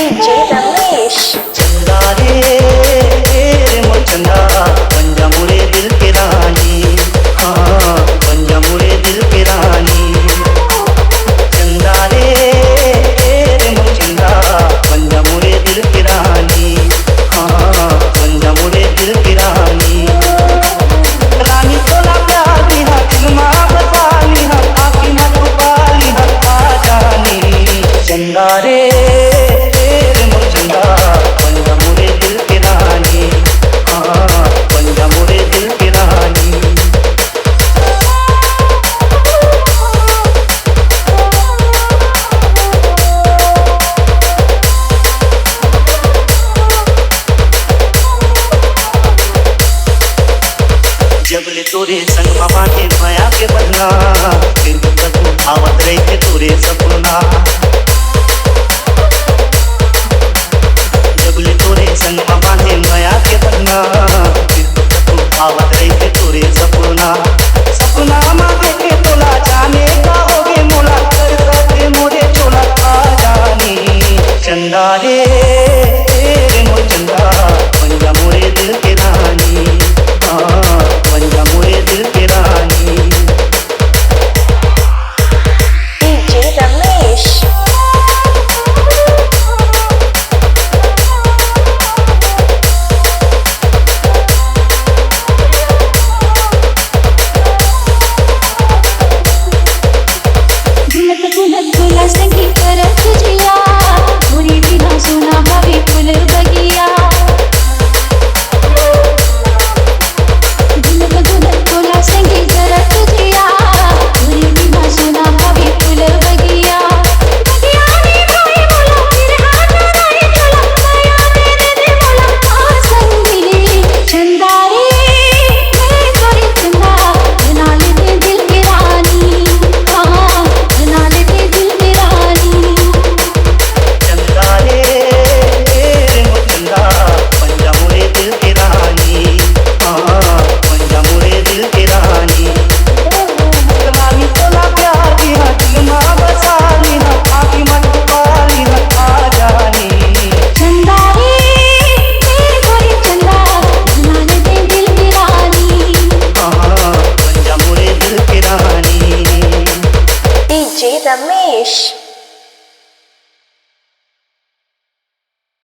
DJ Ramesh Chanda रे मोर चंदा बन जा मोरे दिल के रानी, हाँ बन जा मोरे दिल के रानी। चंदा रे मोर चंदा बन जा मोरे दिल की रानी, हाँ बन जा मोरे दिल की रानी। रानी तोला प्यार दिहा दिल माँ बसाली हा आँखी में छुपाली हा आ जानी। चंदा रे मोर चंदा बन जा मोरे दिल की रानी, हाँ बन जा मोरे दिल की रानी। जबले तोरे संग बाटे माया के बदला, फिर तू आवत रही थे तोरे सपना। जबले तोरे संग बाटे माया के बदला, फिर तू आवत रही थे तोरे सपना। सपना मांगे के तोला जाने का होगे मोला, कर करके मोरे चोला आ जानी। चंदा रे मोर चंदा बन जा मोरे दिल के रानी,